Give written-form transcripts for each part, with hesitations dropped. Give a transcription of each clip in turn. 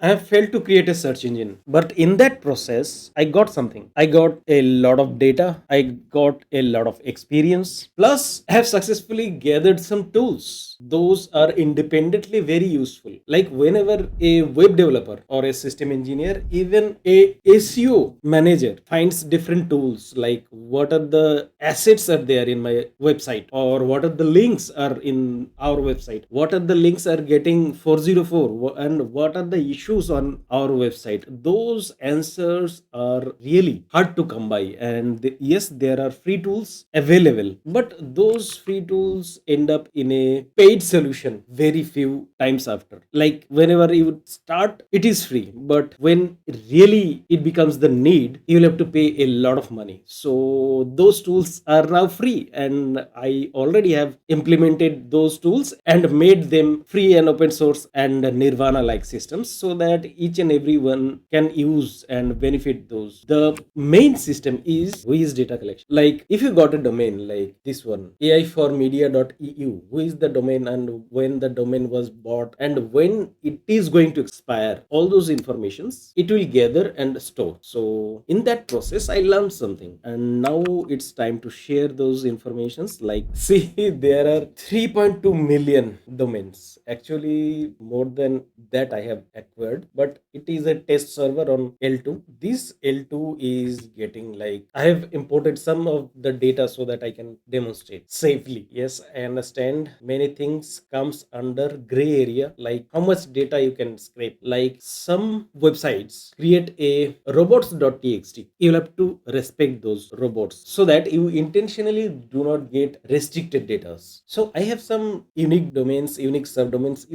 I have failed to create a search engine, but in that process, I got something. I got a lot of data, I got a lot of experience, plus, I have successfully gathered some tools. Those are independently very useful. Like whenever a web developer or a system engineer, even a SEO manager finds different tools, like what are the assets are there in my website, or what are the links are in our website, what are the links are getting 404, and what are the issues on our website. Those answers are really hard to come by, and yes, there are free tools available, but those free tools end up in a paid solution very few times after. Like whenever you start, it is free, but when really it becomes the need, you will have to pay a lot of money. So those tools are now free, and I already have implemented those tools and made them free and open source and nirvana like systems, so that each and everyone can use and benefit those. The main system is who is data collection. Like if you got a domain like this one, aiformedia.eu, who is the domain and when the domain was bought and when it is going to expire, all those informations it will gather and store. So in that process, I learned something, and now it's time to share those informations. Like see, there are 3.2 million domains. Actually, more than that I have acquired, but it is a test server on L2. This L2 is getting, like, I have imported some of the data so that I can demonstrate safely. Yes, I understand many things comes under gray area, like how much data you can scrape. Like some websites create a robots.txt, you'll have to respect those robots so that you intentionally do not get restricted data. So I have some unique domains, unique subdomains.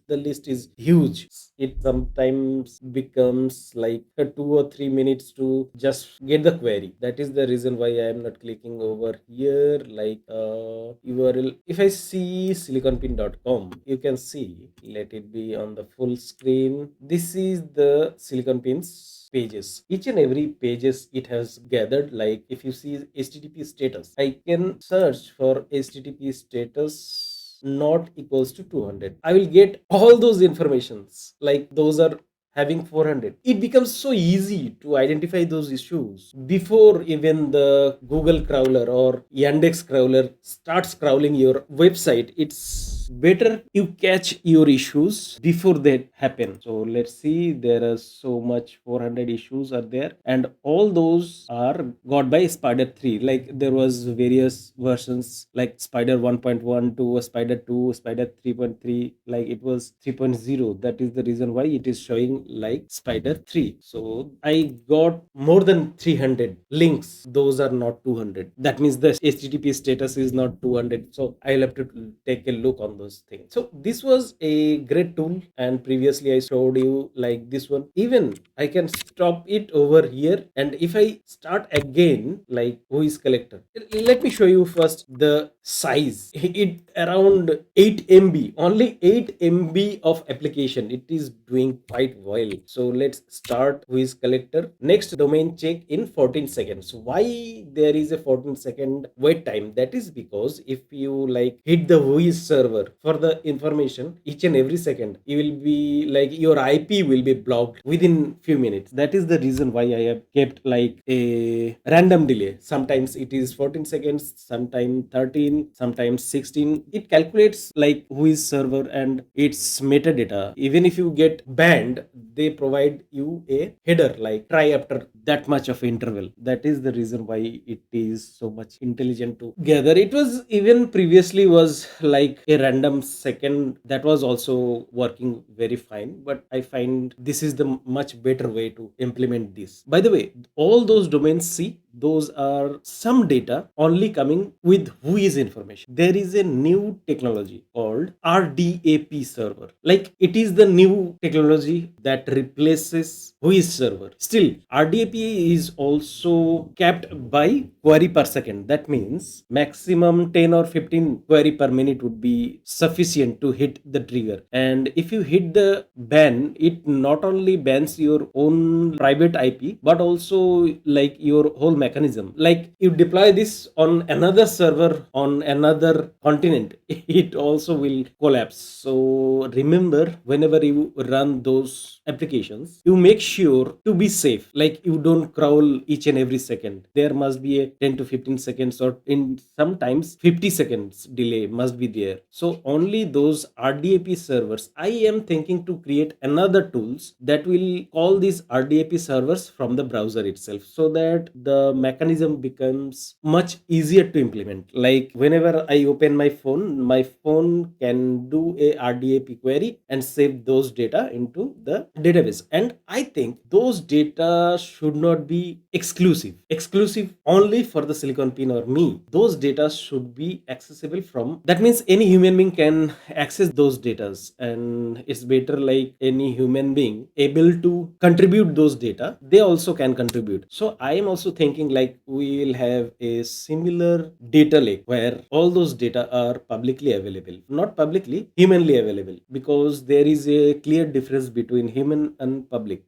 The list is huge. It sometimes becomes like 2 or 3 minutes to just get the query. That is the reason why I am not clicking over here. Like URL, if I see siliconpin.com, you can see, let it be on the full screen. This is the Silicon Pins pages. Each and every pages it has gathered. Like if you see HTTP status, I can search for HTTP status not equals to 200. I will get all those informations. Like those are having 400. It becomes so easy to identify those issues before even the Google crawler or Yandex crawler starts crawling your website. It's better you catch your issues before they happen. So let's see, there are so much 400 issues are there, and all those are got by Spider 3. Like there was various versions like Spider 1.1 to Spider 2, Spider 3.3, like it was 3.0. That is the reason why it is showing like Spider 3. So I got more than 300 links. Those are not 200. That means the HTTP status is not 200. So I'll have to take a look on those things. So this was a great tool, and previously I showed you like this one. Even I can stop it over here, and if I start again, like who is collector, let me show you first the size. It around 8 MB, only 8 MB of application. It is doing quite well. So let's start who is collector. Next domain check in 14 seconds. Why there is a 14-second wait time? That is because if you like hit the who is server for the information each and every second, you will be like your IP will be blocked within few minutes. That is the reason why I have kept like a random delay. Sometimes it is 14 seconds, sometimes 13, sometimes 16. It calculates like who is server and its metadata. Even if you get banned, they provide you a header like try after that much of interval. That is the reason why it is so much intelligent to gather. It was even previously was like a random second, that was also working very fine, but I find this is the much better way to implement this. By the way, all those domains, see, those are some data only coming with who is information. There is a new technology called RDAP server. Like it is the new technology that replaces who is server. Still, RDAP is also capped by query per second. That means maximum 10 or 15 query per minute would be sufficient to hit the trigger. And if you hit the ban, it not only bans your own private IP, but also like your whole mechanism. Like you deploy this on another server on another continent, it also will collapse. So remember, whenever you run those applications, you make sure to be safe. Like you don't crawl each and every second. There must be a 10 to 15 seconds, or in sometimes 50 seconds delay must be there. So only those RDAP servers, I am thinking to create another tools that will call these RDAP servers from the browser itself, so that the mechanism becomes much easier to implement. Like whenever I open my phone can do a RDAP query and save those data into the database. And I think those data should not be exclusive only for the silicon pin or me. Those data should be accessible from, that means any human being can access those data. And it's better, like any human being able to contribute those data, they also can contribute. So I am also thinking like we will have a similar data lake where all those data are publicly available, not publicly, humanly available, because there is a clear difference between human and public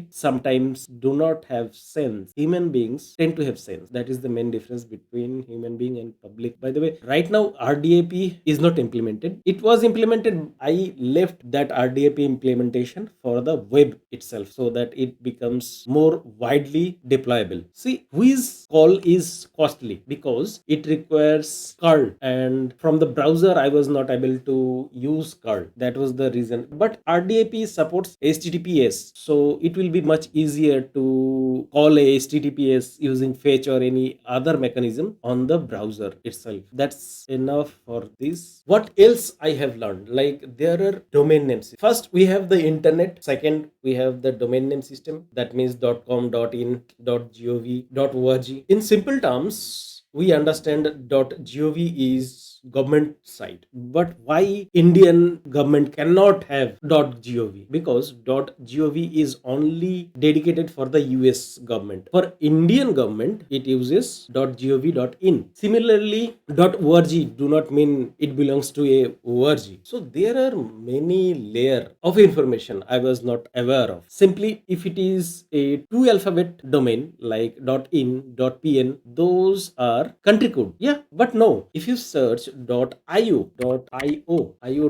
sometimes do not have sense. Human beings tend to have sense. That is the main difference between human being and public. By the way, right now RDAP is not implemented. It was implemented. I left that RDAP implementation for the web itself, so that it becomes more widely deployable. See, Whois call is costly because it requires curl, and from the browser I was not able to use curl. That was the reason. But RDAP supports HTTPS, so it will be much easier to call a HTTPS using fetch or any other mechanism on the browser itself. That's enough for this. What else I have learned? Like there are domain names. First we have the internet. Second we have the domain name system. That means .com, .in, .gov, .org. In simple terms, we understand .gov is government site, but why Indian government cannot have .gov? Because .gov is only dedicated for the US government. For Indian government it uses .gov.in. Similarly, .org do not mean it belongs to a org. So there are many layer of information I was not aware of. Simply, if it is a two alphabet domain like .in, .pn, those are country code. Yeah, but no, if you search .io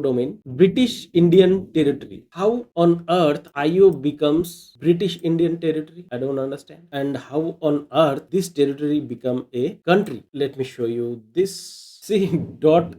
domain, British Indian territory. How on earth IO becomes British Indian territory? I don't understand. And how on earth this territory become a country? Let me show you this. See, .cyon.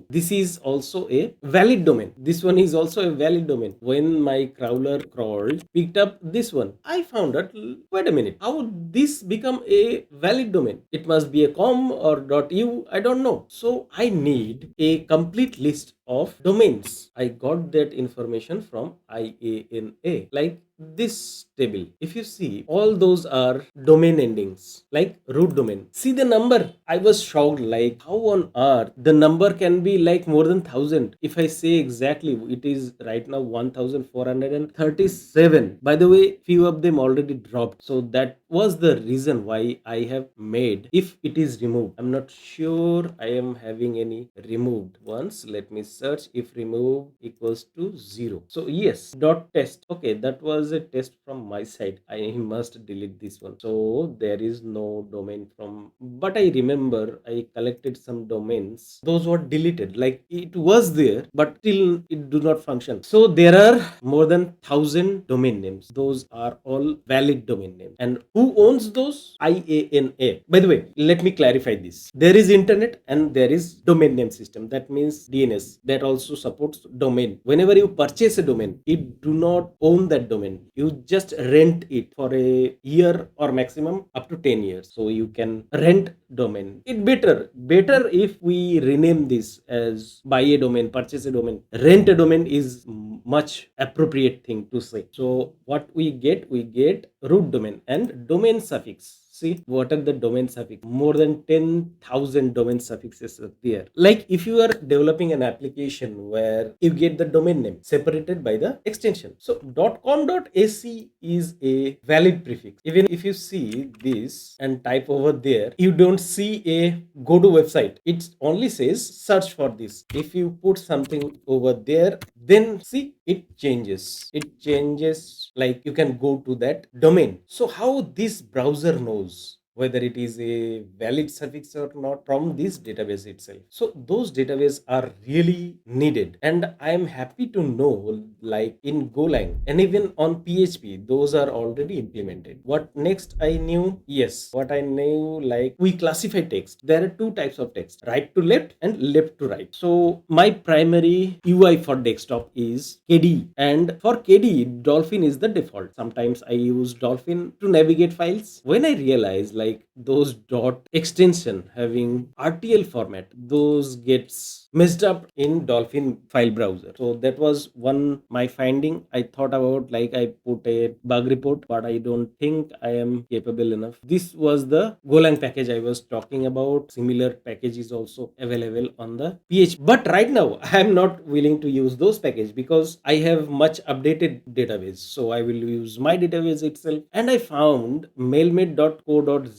This is also a valid domain. This one is also a valid domain. When my crawler crawled, picked up this one, I found out, wait a minute, how this become a valid domain? It must be a com or .u, I don't know. So I need a complete list of domains. I got that information from IANA. Like this table, if you see, all those are domain endings like root domain. See the number, I was shocked, like how on earth the number can be like more than 1000. If I say exactly, it is right now 1437. By the way, few of them already dropped, so that was the reason why I have made. If it is removed, I'm not sure I am having any removed ones. Let me search if remove equals to 0. So yes, .test. Okay, that was a test from my side. I must delete this one. So there is no domain from, but I remember I collected some domains. Those were deleted. Like it was there, but still it do not function. So there are more than 1000 domain names. Those are all valid domain names. And who owns those? IANA. By the way, let me clarify this. There is internet and there is domain name system. That means DNS. That also supports domain. Whenever you purchase a domain, it do not own that domain. You just rent it for a year or maximum up to 10 years. So you can rent domain. It better if we rename this as buy a domain, purchase a domain. Rent a domain is much appropriate thing to say. So what we get root domain and domain suffix. See what are the domain suffix. More than 10,000 domain suffixes are there. Like if you are developing an application where you get the domain name separated by the extension. So .com.ac is a valid prefix. Even if you see this and type over there, you don't see a go to website. It only says search for this. If you put something over there, then see it changes, like you can go to that domain. So how this browser knows whether it is a valid suffix or not from this database itself? So those databases are really needed, and I am happy to know, like in Golang and even on PHP, those are already implemented. What next I knew? Yes, what I knew, like we classify text. There are two types of text: right to left and left to right. So my primary UI for desktop is KDE, and for KDE, Dolphin is the default. Sometimes I use Dolphin to navigate files. When I realize like those dot extension having RTL format, those gets messed up in Dolphin file browser. So that was one my finding. I thought about, like I put a bug report, but I don't think I am capable enough. This was the Golang package I was talking about. Similar package is also available on the PHP. But right now I am not willing to use those packages because I have much updated database. So I will use my database itself. And I found mailmate.co.za.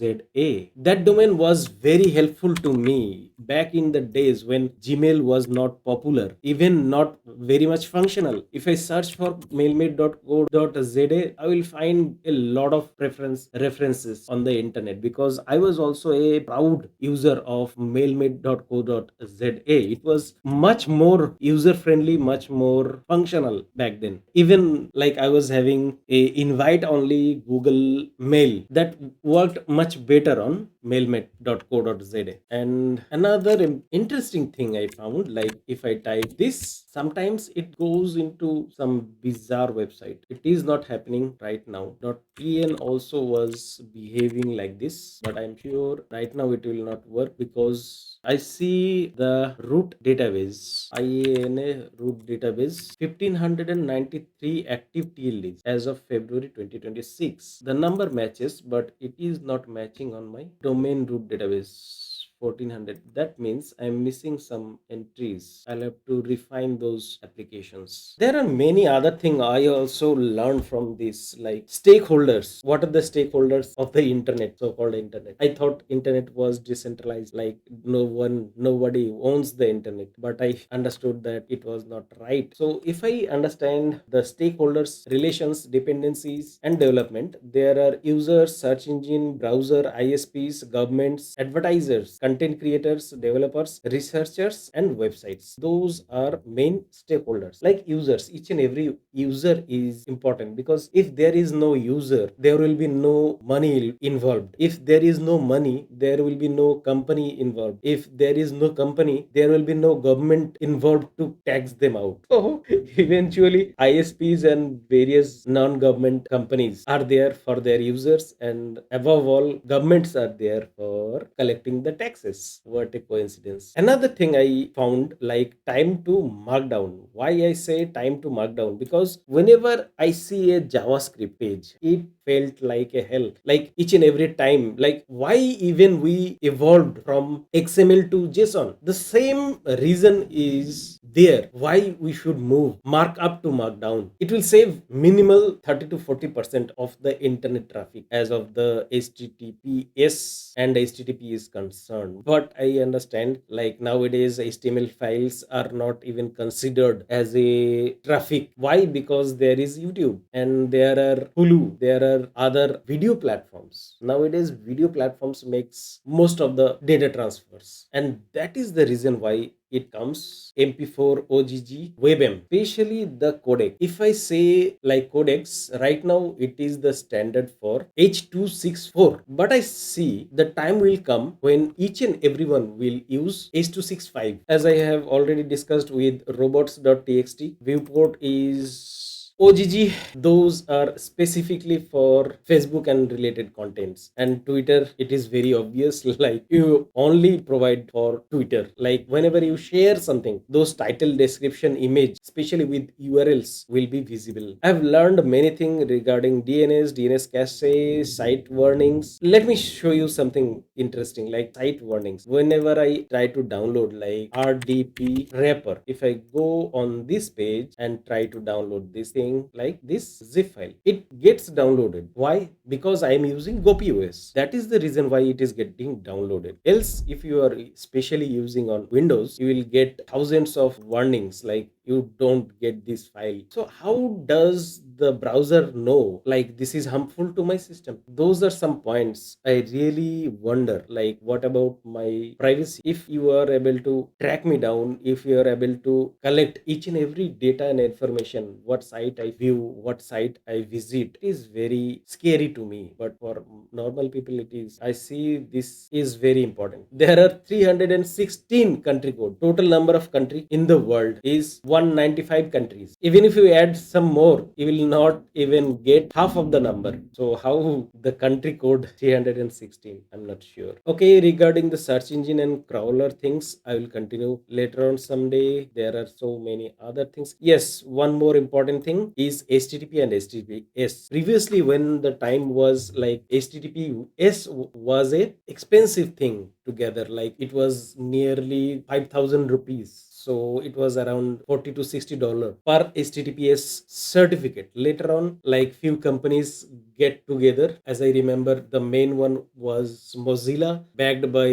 That domain was very helpful to me back in the days when Gmail was not popular, even not very much functional. If I search for mailmate.co.za, I will find a lot of references on the internet, because I was also a proud user of mailmate.co.za. It was much more user friendly, much more functional back then. Even like I was having a invite only Google Mail that worked much better on mailmate.co.za. And another interesting thing I found, like if I type this, sometimes it goes into some bizarre website. It is not happening right now. .pn also was behaving like this, but I'm sure right now it will not work, because I see the root database, IANA root database, 1593 active TLDs as of February 2026. The number matches, but it is not matching on my domain root database. 1400. That means I'm missing some entries. I'll have to refine those applications. There are many other things I also learned from this, like stakeholders. What are the stakeholders of the internet, so-called internet? I thought internet was decentralized, like nobody owns the internet, but I understood that it was not right. So if I understand the stakeholders, relations, dependencies, and development, there are users, search engine, browser, ISPs, governments, advertisers, content creators, developers, researchers, and websites. Those are main stakeholders. Like users, each and every user is important, because if there is no user, there will be no money involved. If there is no money, there will be no company involved. If there is no company, there will be no government involved to tax them out. So eventually, ISPs and various non-government companies are there for their users, and above all, governments are there for collecting the taxes. What a coincidence. Another thing I found, like time to markdown. Why I say time to markdown? Because whenever I see a JavaScript page, it felt like a hell. Like each and every time, like why even we evolved from XML to JSON? The same reason is there why we should move markup to markdown. It will save minimal 30 to 40% of the internet traffic as of the HTTPS and HTTP is concerned. But I understand, like nowadays HTML files are not even considered as a traffic. Why? Because there is YouTube and there are Hulu, there are other video platforms. Nowadays video platforms makes most of the data transfers, and that is the reason why it comes MP4, OGG, WebM, especially the codec. If I say like codecs, right now it is the standard for H.264. But I see the time will come when each and everyone will use H.265. As I have already discussed with robots.txt, viewport is OGG, those are specifically for Facebook and related contents. And Twitter, it is very obvious, like you only provide for Twitter. Like whenever you share something, those title, description, image, especially with URLs, will be visible. I've learned many things regarding DNS cache, site warnings. Let me show you something interesting like site warnings. Whenever I try to download like RDP wrapper, if I go on this page and try to download this thing like this zip file, it gets downloaded. Why? Because I am using gopios. That is the reason why it is getting downloaded. Else, if you are especially using on Windows, you will get thousands of warnings like you don't get this file. So how does the browser know like this is harmful to my system? Those are some points I really wonder, like what about my privacy? If you are able to track me down, if you are able to collect each and every data and information, what site I view, what site I visit, it is very scary to me. But for normal people, it is, I see this is very important. There are 316 country code. Total number of country in the world is 195 countries. Even if you add some more, you will not even get half of the number. So how the country code 316? I'm not sure. Okay, regarding the search engine and crawler things, I will continue later on someday. There are so many other things. Yes, one more important thing is HTTP and HTTPS. Previously, when the time was like HTTPS was a expensive thing together, like it was nearly 5,000 rupees, so it was around 40 to $60 per HTTPS certificate. Later on, like few companies get together. As I remember, the main one was Mozilla, backed by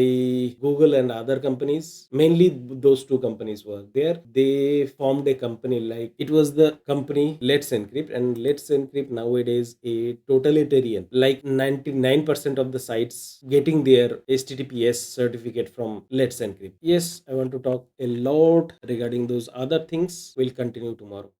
Google and other companies. Mainly those two companies were there. They formed a company, like it was the company Let's Encrypt, and Let's Encrypt nowadays a totalitarian. Like 99% of the sites getting their HTTPS certificate from Let's Encrypt. Yes, I want to talk a lot regarding those other things. We'll continue tomorrow.